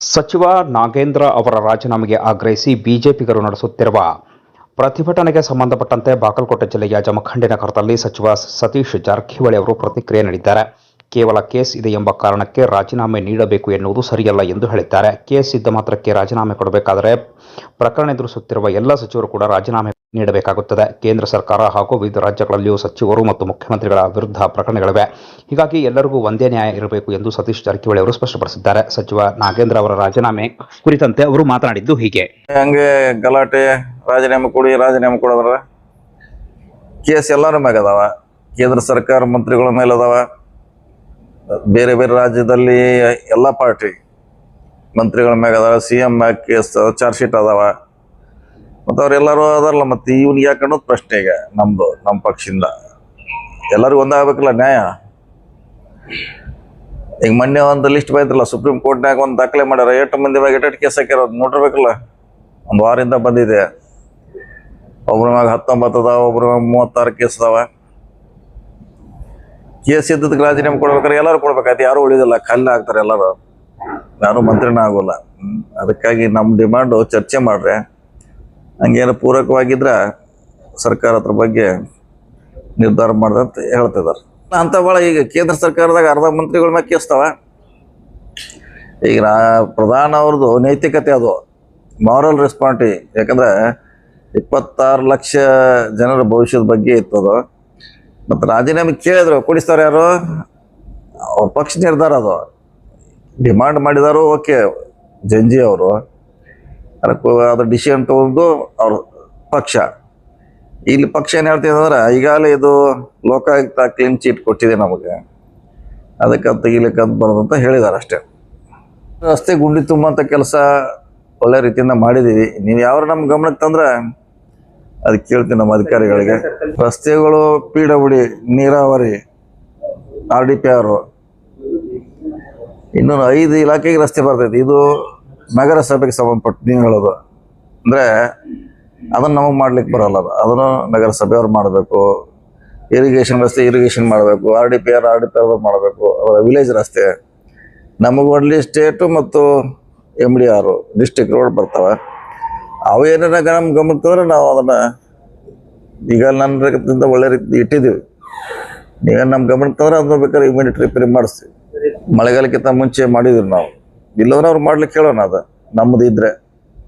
ಸಚಿವ ನಾಗೇಂದ್ರ ಅವರ ರಾಜೀನಾಮೆಗೆ ಆಗ್ರಹಿಸಿ ಬಿಜೆಪಿಗರು ನಡೆಸುತ್ತಿರುವ ಪ್ರತಿಭಟನೆಗೆ ಸಂಬಂಧಪಟ್ಟಂತೆ ಬಾಗಲಕೋಟೆ ಜಿಲ್ಲೆಯ ಜಮಖಂಡಿ ನಗರದಲ್ಲಿ ಸಚಿವ ಸತೀಶ್ ಜಾರಕಿಹೊಳಿ ಅವರು ಪ್ರತಿಕ್ರಿಯೆ ನೀಡಿದ್ದಾರೆ. ಕೇವಲ ಕೇಸ್ ಇದೆ ಎಂಬ ಕಾರಣಕ್ಕೆ ರಾಜೀನಾಮೆ ನೀಡಬೇಕು ಎನ್ನುವುದು ಸರಿಯಲ್ಲ ಎಂದು ಹೇಳಿದ್ದಾರೆ. ಕೇಸ್ ಇದ್ದ ಮಾತ್ರಕ್ಕೆ ರಾಜೀನಾಮೆ ಕೊಡಬೇಕಾದರೆ ಪ್ರಕರಣ ಎದುರಿಸುತ್ತಿರುವ ಎಲ್ಲ ಸಚಿವರು ಕೂಡ ರಾಜೀನಾಮೆ ನೀಡಬೇಕಾಗುತ್ತದೆ. ಕೇಂದ್ರ ಸರ್ಕಾರ ಹಾಗೂ ವಿವಿಧ ರಾಜ್ಯಗಳಲ್ಲಿಯೂ ಸಚಿವರು ಮತ್ತು ಮುಖ್ಯಮಂತ್ರಿಗಳ ವಿರುದ್ಧ ಪ್ರಕರಣಗಳಿವೆ. ಹೀಗಾಗಿ ಎಲ್ಲರಿಗೂ ಒಂದೇ ನ್ಯಾಯ ಇರಬೇಕು ಎಂದು ಸತೀಶ್ ಜಾರಕಿಹೊಳಿ ಅವರು ಸ್ಪಷ್ಟಪಡಿಸಿದ್ದಾರೆ. ಸಚಿವ ನಾಗೇಂದ್ರ ಅವರ ರಾಜೀನಾಮೆ ಕುರಿತಂತೆ ಅವರು ಮಾತನಾಡಿದ್ದು ಹೀಗೆ. ಹಂಗೆ ಗಲಾಟೆ ರಾಜೀನಾಮೆ ಕೊಡೋದ್ರ ಕೇಸ್ ಎಲ್ಲರ ಮ್ಯಾಗ ಅದಾವ. ಕೇಂದ್ರ ಸರ್ಕಾರ ಮಂತ್ರಿಗಳ ಮೇಲೆ ಅದಾವ. ಬೇರೆ ಬೇರೆ ರಾಜ್ಯದಲ್ಲಿ ಎಲ್ಲ ಪಾರ್ಟಿ ಮಂತ್ರಿಗಳ ಮ್ಯಾಗ ಅದಾವ. CM ಮ್ಯಾಗ ಕೇಸ್ ಚಾರ್ಜ್ ಶೀಟ್ ಅದಾವ. ಮತ್ತು ಅವರೆಲ್ಲರೂ ಅದಾರಲ್ಲ, ಮತ್ತು ಇವ್ನಿಗೆ ಯಾಕೆ ಅನ್ನೋದು ಪ್ರಶ್ನೆ. ಈಗ ನಮ್ಮ ಪಕ್ಷದಿಂದ ಎಲ್ಲರಿಗೂ ಒಂದಾಗಬೇಕಲ್ಲ ನ್ಯಾಯ. ಈಗ ಮೊನ್ನೆ ಒಂದು ಲಿಸ್ಟ್ ಬಂದಿಲ್ಲ, ಸುಪ್ರೀಂ ಕೋರ್ಟ್ನಾಗ ಒಂದು ದಾಖಲೆ ಮಾಡ್ಯಾರ. 8 ಮಂದಿ ಮ್ಯಾಗ 8 ಕೇಸ್ ಹಾಕ್ಯಾರ. ನೋಡಿರ್ಬೇಕಲ್ಲ, ಒಂದು ವಾರದಿಂದ ಬಂದಿದೆ. ಒಬ್ರ ಮ್ಯಾಗ 19 ಅದಾವ, ಒಬ್ರ ಮ್ಯಾಗ 36 ಕೇಸ್ ಅದಾವ. ಕೇಸ್ ಇದ್ದದಕ್ಕೆ ರಾಜೀನಾಮೆ ಕೊಡ್ಬೇಕಾದ್ರೆ ಎಲ್ಲರೂ ಕೊಡ್ಬೇಕಾಯ್ತು. ಯಾರು ಉಳಿದಿಲ್ಲ, ಖಾಲಿ ಆಗ್ತಾರೆ ಎಲ್ಲರೂ. ಯಾರು ಮಂತ್ರಿನ ಆಗೋಲ್ಲ. ಅದಕ್ಕಾಗಿ ನಮ್ಮ ಡಿಮಾಂಡು ಚರ್ಚೆ ಮಾಡ್ರೆ, ಹಂಗೇನು ಪೂರಕವಾಗಿದ್ರೆ ಸರ್ಕಾರ ಅದ್ರ ಬಗ್ಗೆ ನಿರ್ಧಾರ ಮಾಡ್ದಂತ ಹೇಳ್ತಿದ್ದಾರೆ. ಅಂತ ಭಾಳ ಈಗ ಕೇಂದ್ರ ಸರ್ಕಾರದಾಗ ಅರ್ಧ ಮಂತ್ರಿಗಳ ಮ್ಯಾಗ ಕೇಸ್ತಾವ. ಈಗ ಪ್ರಧಾನ ಅವ್ರದ್ದು ನೈತಿಕತೆ, ಅದು ಮಾರಲ್ ರೆಸ್ಪಾನ್ಸಿಬಿಲಿಟಿ. ಯಾಕಂದ್ರೆ 26 ಲಕ್ಷ ಜನರ ಭವಿಷ್ಯದ ಬಗ್ಗೆ ಇತ್ತದು. ಮತ್ತು ರಾಜೀನಾಮೆ ಕೇಳಿದ್ರು, ಕೊಡಿಸ್ತಾರೆ ಯಾರು? ಅವ್ರ ಪಕ್ಷ ನಿರ್ಧಾರ. ಅದು ಡಿಮಾಂಡ್ ಮಾಡಿದಾರು, ಓಕೆ, ಜಂಜಿ ಅವರು ಅದು ಡಿಸಿಷನ್ ತಗೊಂಡು ಅವ್ರ ಪಕ್ಷ. ಇಲ್ಲಿ ಪಕ್ಷ ಏನು ಹೇಳ್ತಿದ್ರೆ, ಈಗಾಗಲೇ ಇದು ಲೋಕಾಯುಕ್ತ ಕ್ಲೀನ್ ಚೀಟ್ ಕೊಟ್ಟಿದೆ ನಮಗೆ, ಅದಕ್ಕೆ ತೆಗಿಲಿಕ್ಕಂತ ಬರೋದಂತ ಹೇಳಿದ್ದಾರೆ ಅಷ್ಟೇ. ರಸ್ತೆ ಗುಂಡಿ ತುಂಬುವಂಥ ಕೆಲಸ ಒಳ್ಳೆ ರೀತಿಯಿಂದ ಮಾಡಿದ್ದೀವಿ. ನೀವು ಯಾವ ನಮ್ಮ ಗಮನಕ್ಕೆ ತಂದ್ರೆ ಅದಕ್ಕೆ ಕೇಳ್ತೀನಿ ನಮ್ಮ ಅಧಿಕಾರಿಗಳಿಗೆ. ರಸ್ತೆಗಳು, PWD, ನೀರಾವರಿ, RDPR, ಇನ್ನೊಂದು 5 ಇಲಾಖೆಗೆ ರಸ್ತೆ ಬರ್ತೈತಿ. ಇದು ನಗರಸಭೆಗೆ ಸಂಬಂಧಪಟ್ಟು ನೀವು ಹೇಳೋದು ಅಂದರೆ ಅದನ್ನು ನಮಗೆ ಮಾಡ್ಲಿಕ್ಕೆ ಬರೋಲ್ಲ. ಅದನ್ನು ನಗರಸಭೆಯವ್ರು ಮಾಡಬೇಕು. ಇರಿಗೇಷನ್ ರಸ್ತೆ ಇರಿಗೇಷನ್ ಮಾಡಬೇಕು. RDPR ಮಾಡಬೇಕು. ವಿಲೇಜ್ ರಸ್ತೆ ನಮಗೆ ಓನ್ಲಿ ಸ್ಟೇಟು ಮತ್ತು MDR ಡಿಸ್ಟ್ರಿಕ್ಟ್ ರೋಡ್ ಬರ್ತಾವೆ. ಅವು ಏನಾರ ನಮ್ಮ ಗಮನಕ್ಕೆ ತಂದ್ರೆ ನಾವು ಅದನ್ನು ಈಗ ನನ್ನ ರೀತಿಯಿಂದ ಒಳ್ಳೆ ರೀತಿ ಇಟ್ಟಿದ್ದೀವಿ. ನೀವೇನು ನಮ್ಮ ಗಮನಕ್ಕೆ ತಂದ್ರೆ ಅದನ್ನ ಬೇಕಾದ್ರೆ ಇಮಿಡಿಯೇಟ್ ರಿಪೇರಿ ಮಾಡಿಸ್ತೀವಿ. ಮಳೆಗಾಲಕ್ಕಿಂತ ಮುಂಚೆ ಮಾಡಿದ್ವಿ ನಾವು. ಇಲ್ಲಂದ್ರೆ ಅವ್ರು ಮಾಡ್ಲಿಕ್ಕೆ ಹೇಳೋಣ. ಅದು ನಮ್ಮದು ಇದ್ರೆ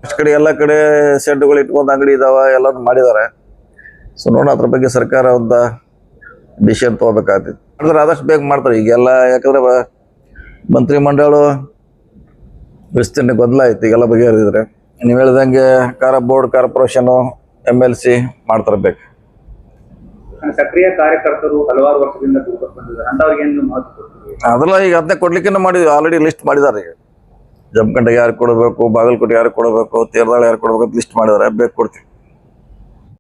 ಅಷ್ಟು ಕಡೆ ಎಲ್ಲ ಕಡೆ ಶೆಡ್ಗಳು ಇಟ್ಕೊಂಡು ಅಂಗಡಿ ಇದಾವೆ, ಎಲ್ಲರೂ ಮಾಡಿದ್ದಾರೆ. ಸೊ ನೋಡೋಣ, ಅದ್ರ ಬಗ್ಗೆ ಸರ್ಕಾರ ಒಂದು ಡಿಸಿಷನ್ ತೊಗೋಬೇಕಾಗ್ತೈತಿ. ಮಾಡಿದ್ರೆ ಆದಷ್ಟು ಬೇಗ ಮಾಡ್ತಾರೆ ಈಗೆಲ್ಲ. ಯಾಕಂದ್ರೆ ಮಂತ್ರಿಮಂಡಲ ವಿಸ್ತರಣೆ ಗೊಂದಲ ಐತಿ. ಈಗೆಲ್ಲ ಬಗೆಹರಿದ್ರೆ ನೀವು ಹೇಳ್ದಂಗೆ ಬೋರ್ಡ್, ಕಾರ್ಪೊರೇಷನು, MLC ಮಾಡ್ತಿರ್ಬೇಕು. ಸಕ್ರಿಯ ಕಾರ್ಯಕರ್ತರು ಹಲವಾರು ವರ್ಷದಿಂದ ಅದೆಲ್ಲ ಈಗ ಅದನ್ನೇ ಕೊಡ್ಲಿಕ್ಕೆ ಮಾಡಿದ್ವಿ. ಆಲ್ರೆಡಿ ಲಿಸ್ಟ್ ಮಾಡಿದ್ದಾರೆ. ಈಗ ಜಮಖಂಡಿಗೆ ಯಾರು ಕೊಡಬೇಕು, ಬಾಗಲಕೋಟೆ ಯಾರು ಕೊಡಬೇಕು, ತೀರ್ದಾಳ ಯಾರು ಕೊಡಬೇಕು ಅಂತ ಲಿಸ್ಟ್ ಮಾಡಿದ್ದಾರೆ. ಬೇಕು ಕೊಡ್ತೀವಿ.